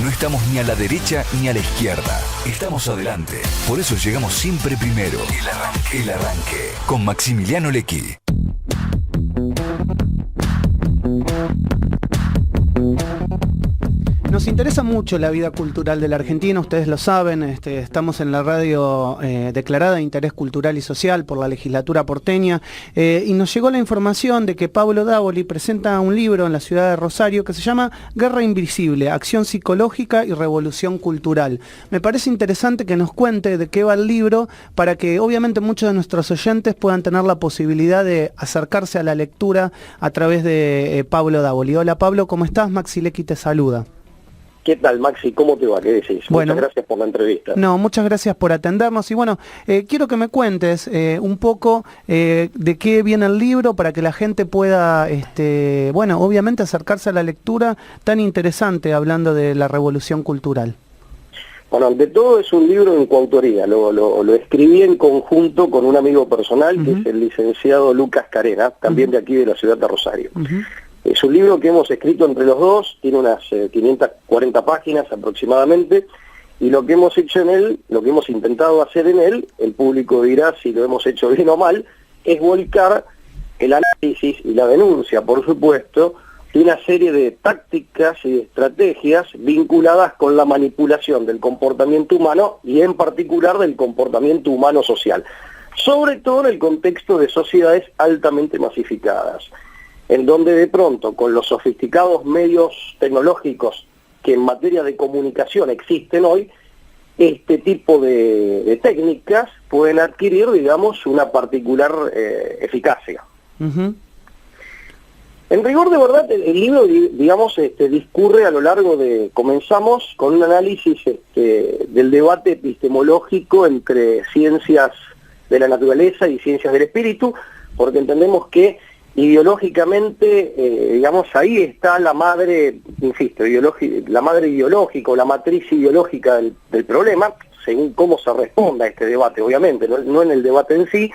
No estamos ni a la derecha ni a la izquierda. Estamos adelante. Por eso llegamos siempre primero. El arranque. Con Maximiliano Lecky. Nos interesa mucho la vida cultural de la Argentina, ustedes lo saben, estamos en la radio declarada de interés cultural y social por la legislatura porteña, y nos llegó la información de que Pablo Davoli presenta un libro en la ciudad de Rosario que se llama Guerra Invisible, Acción Psicológica y Revolución Cultural. Me parece interesante que nos cuente de qué va el libro para que obviamente muchos de nuestros oyentes puedan tener la posibilidad de acercarse a la lectura a través de Pablo Davoli. Hola Pablo, ¿cómo estás? Maxi Lecky te saluda. ¿Qué tal, Maxi? ¿Cómo te va? ¿Qué decís? Bueno, muchas gracias por la entrevista. No, muchas gracias por atendernos. Y bueno, quiero que me cuentes un poco de qué viene el libro para que la gente pueda, bueno, obviamente acercarse a la lectura tan interesante hablando de la revolución cultural. Bueno, ante todo es un libro en coautoría. Lo escribí en conjunto con un amigo personal, que es el licenciado Lucas Carena, también de aquí de la ciudad de Rosario. Es un libro que hemos escrito entre los dos, tiene unas 540 páginas aproximadamente, y lo que hemos hecho en él, lo que hemos intentado hacer en él, el público dirá si lo hemos hecho bien o mal, es volcar el análisis y la denuncia, por supuesto, de una serie de tácticas y de estrategias vinculadas con la manipulación del comportamiento humano y en particular del comportamiento humano social, sobre todo en el contexto de sociedades altamente masificadas, en donde de pronto, con los sofisticados medios tecnológicos que en materia de comunicación existen hoy, este tipo de técnicas pueden adquirir, digamos, una particular eficacia. En rigor de verdad, el libro, digamos, discurre a lo largo de... Comenzamos con un análisis del debate epistemológico entre ciencias de la naturaleza y ciencias del espíritu, porque entendemos que ideológicamente, digamos, ahí está la madre, insisto, la madre ideológica o la matriz ideológica del problema, según cómo se responda a este debate, obviamente, no en el debate en sí,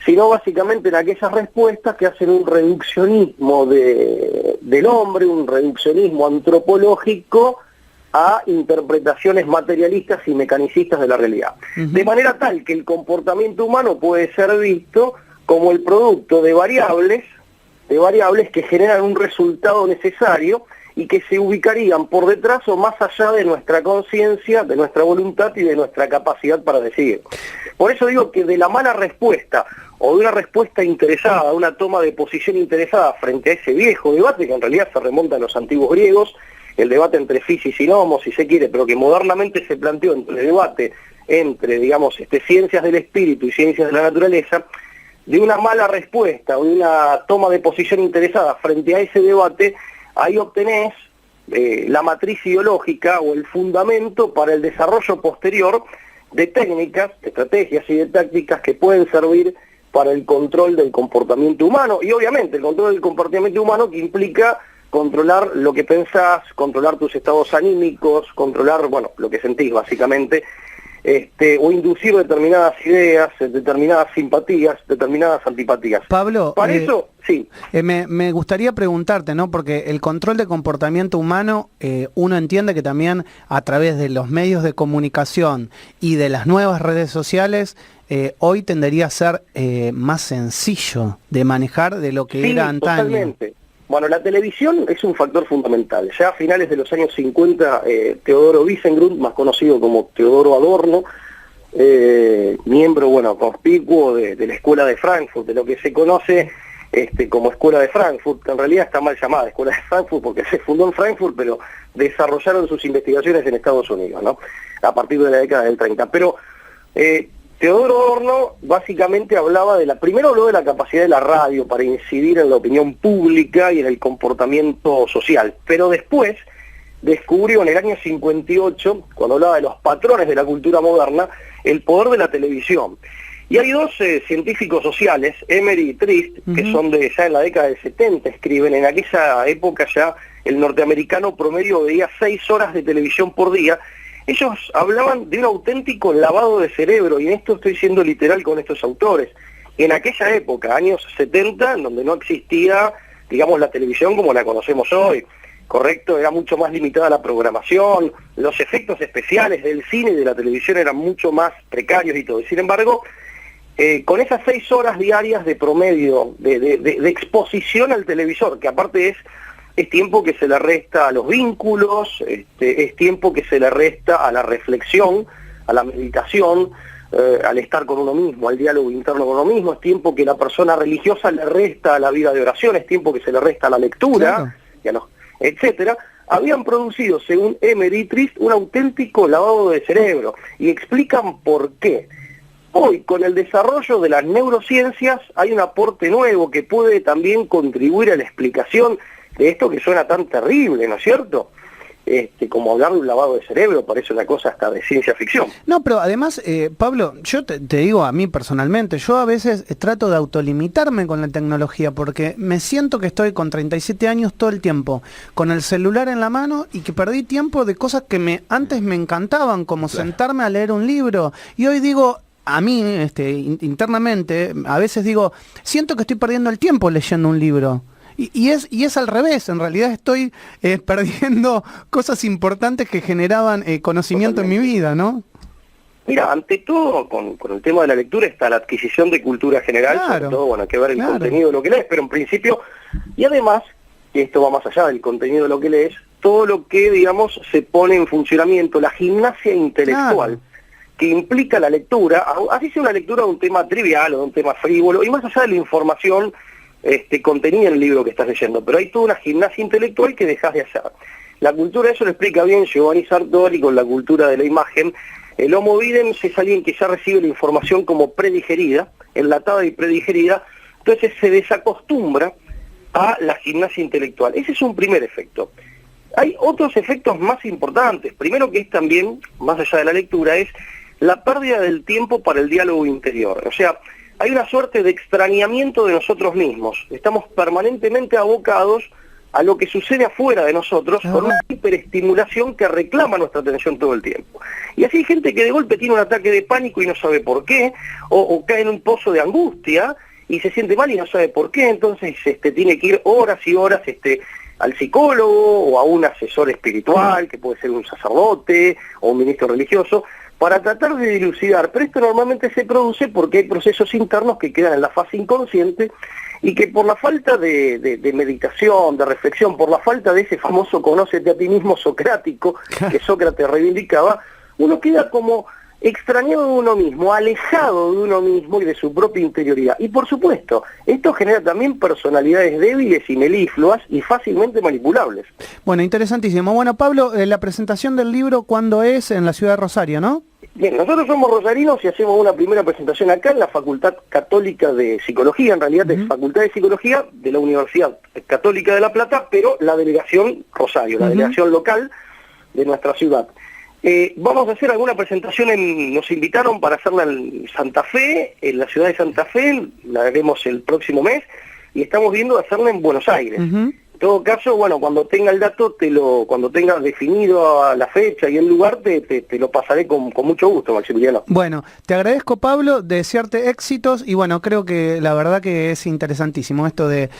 sino básicamente en aquellas respuestas que hacen un reduccionismo del hombre, un reduccionismo antropológico a interpretaciones materialistas y mecanicistas de la realidad. De manera tal que el comportamiento humano puede ser visto como el producto de variables que generan un resultado necesario y que se ubicarían por detrás o más allá de nuestra conciencia, de nuestra voluntad y de nuestra capacidad para decidir. Por eso digo que de la mala respuesta o de una respuesta interesada, una toma de posición interesada frente a ese viejo debate que en realidad se remonta a los antiguos griegos, el debate entre physis y nomos, si se quiere, pero que modernamente se planteó entre el debate entre, digamos, ciencias del espíritu y ciencias de la naturaleza, de una mala respuesta o de una toma de posición interesada frente a ese debate, ahí obtenés la matriz ideológica o el fundamento para el desarrollo posterior de técnicas, de estrategias y de tácticas que pueden servir para el control del comportamiento humano, y obviamente el control del comportamiento humano que implica controlar lo que pensás, controlar tus estados anímicos, controlar, bueno, lo que sentís básicamente, o inducir determinadas ideas, determinadas simpatías, determinadas antipatías. Pablo, para eso, sí. Me gustaría preguntarte, ¿no? Porque el control de comportamiento humano, uno entiende que también a través de los medios de comunicación y de las nuevas redes sociales, hoy tendería a ser más sencillo de manejar de lo que era antaño. Totalmente. Bueno, la televisión es un factor fundamental. Ya a finales de los años 50, Teodoro Wiesengrund, más conocido como Teodoro Adorno, miembro, bueno, conspicuo de la Escuela de Frankfurt, de lo que se conoce como Escuela de Frankfurt, que en realidad está mal llamada Escuela de Frankfurt porque se fundó en Frankfurt, pero desarrollaron sus investigaciones en Estados Unidos, ¿no? A partir de la década del 30. Pero Teodoro Adorno básicamente primero habló de la capacidad de la radio para incidir en la opinión pública y en el comportamiento social, pero después descubrió en el año 58, cuando hablaba de los patrones de la cultura moderna, el poder de la televisión. Y hay dos científicos sociales, Emery y Trist, que son ya en la década del 70, escriben, en aquella época ya el norteamericano promedio veía 6 horas de televisión por día. Ellos hablaban de un auténtico lavado de cerebro, y en esto estoy siendo literal con estos autores. En aquella época, años 70, en donde no existía, digamos, la televisión como la conocemos hoy, ¿correcto? Era mucho más limitada la programación, los efectos especiales del cine y de la televisión eran mucho más precarios y todo. Sin embargo, con esas 6 horas diarias de promedio de exposición al televisor, que aparte es tiempo que se le resta a los vínculos, es tiempo que se le resta a la reflexión, a la meditación, al estar con uno mismo, al diálogo interno con uno mismo, es tiempo que la persona religiosa le resta a la vida de oración, es tiempo que se le resta a la lectura, claro, etcétera. Habían producido, según Emery Trist, un auténtico lavado de cerebro, y explican por qué. Hoy, con el desarrollo de las neurociencias, hay un aporte nuevo que puede también contribuir a la explicación de esto que suena tan terrible, ¿no es cierto? Como hablar de un lavado de cerebro, parece una cosa hasta de ciencia ficción. No, pero además, Pablo, yo te digo a mí personalmente, yo a veces trato de autolimitarme con la tecnología porque me siento que estoy con 37 años todo el tiempo, con el celular en la mano y que perdí tiempo de cosas que antes me encantaban, como sentarme a leer un libro, y hoy digo, a mí, internamente, a veces digo, siento que estoy perdiendo el tiempo leyendo un libro. Y es al revés, en realidad estoy perdiendo cosas importantes que generaban conocimiento en mi vida, ¿no? Mira, ante todo, con el tema de la lectura está la adquisición de cultura general, sobre todo, bueno, hay que ver el contenido de lo que lees, pero en principio, y además, y esto va más allá del contenido de lo que lees, todo lo que, digamos, se pone en funcionamiento, la gimnasia intelectual, que implica la lectura, así sea una lectura de un tema trivial o de un tema frívolo, y más allá de la información contenida en el libro que estás leyendo, pero hay toda una gimnasia intelectual que dejas de hacer. La cultura, eso lo explica bien Giovanni Sartori con la cultura de la imagen. El homo videns es alguien que ya recibe la información como predigerida, enlatada y predigerida, entonces se desacostumbra a la gimnasia intelectual. Ese es un primer efecto. Hay otros efectos más importantes. Primero, que es también, más allá de la lectura, es la pérdida del tiempo para el diálogo interior. O sea, hay una suerte de extrañamiento de nosotros mismos. Estamos permanentemente abocados a lo que sucede afuera de nosotros, con una hiperestimulación que reclama nuestra atención todo el tiempo. Y así hay gente que de golpe tiene un ataque de pánico y no sabe por qué, o cae en un pozo de angustia y se siente mal y no sabe por qué, entonces tiene que ir horas y horas al psicólogo o a un asesor espiritual, que puede ser un sacerdote o un ministro religioso, para tratar de dilucidar, pero esto normalmente se produce porque hay procesos internos que quedan en la fase inconsciente y que por la falta de meditación, de reflexión, por la falta de ese famoso conócete a ti mismo socrático que Sócrates reivindicaba, uno queda como extrañado de uno mismo, alejado de uno mismo y de su propia interioridad. Y por supuesto, esto genera también personalidades débiles y melifluas y fácilmente manipulables. Bueno, interesantísimo. Bueno, Pablo, la presentación del libro, ¿cuándo es? En la ciudad de Rosario, ¿no? Bien, nosotros somos rosarinos y hacemos una primera presentación acá en la Facultad Católica de Psicología, en realidad es Facultad de Psicología de la Universidad Católica de La Plata, pero la delegación Rosario, la delegación local de nuestra ciudad. Vamos a hacer alguna presentación, nos invitaron para hacerla en Santa Fe, en la ciudad de Santa Fe, la haremos el próximo mes, y estamos viendo hacerla en Buenos Aires. En todo caso, bueno, cuando tenga el dato, cuando tengas definido la fecha y el lugar, te lo pasaré con mucho gusto, Maximiliano. Bueno, te agradezco, Pablo, desearte éxitos, y bueno, creo que la verdad que es interesantísimo esto de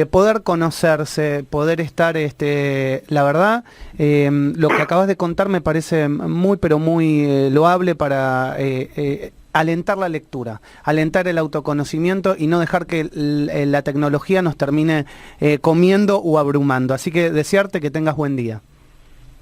poder conocerse, poder estar, la verdad, lo que acabas de contar me parece muy, pero muy loable para alentar la lectura, alentar el autoconocimiento y no dejar que la tecnología nos termine comiendo o abrumando. Así que desearte que tengas buen día.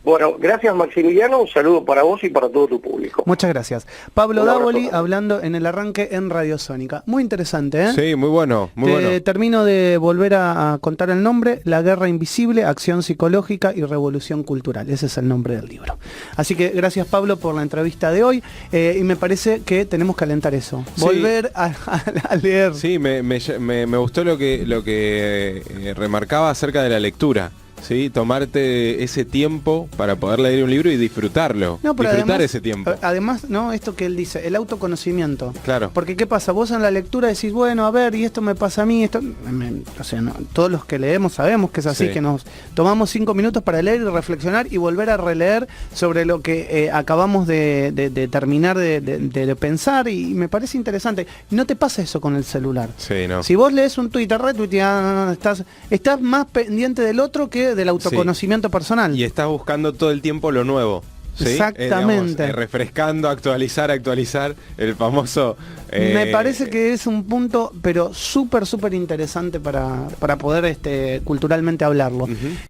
Bueno, gracias Maximiliano, un saludo para vos y para todo tu público. Muchas gracias. Pablo Dávoli hablando en el arranque en Radio Sónica. Muy interesante, ¿eh? Sí, muy bueno, muy bueno. Termino de volver a contar el nombre: La Guerra Invisible, Acción Psicológica y Revolución Cultural. Ese es el nombre del libro. Así que gracias, Pablo, por la entrevista de hoy, y me parece que tenemos que alentar eso. Sí. Volver a leer. Sí, me gustó lo que remarcaba acerca de la lectura. Sí, tomarte ese tiempo para poder leer un libro y disfrutarlo, disfrutar además, ese tiempo. Además, no, esto que él dice, el autoconocimiento. Claro. Porque ¿qué pasa? Vos en la lectura decís, bueno, a ver, y esto me pasa a mí, o sea, no, todos los que leemos sabemos que es así, que nos tomamos 5 minutos para leer y reflexionar y volver a releer sobre lo que acabamos de terminar de pensar, y me parece interesante. No te pasa eso con el celular. Sí, no. Si vos lees un Twitter, retuiteás, estás más pendiente del otro que parte del autoconocimiento personal. Y estás buscando todo el tiempo lo nuevo. ¿Sí? Exactamente. Refrescando, actualizar el famoso... Me parece que es un punto, pero súper interesante para poder culturalmente hablarlo.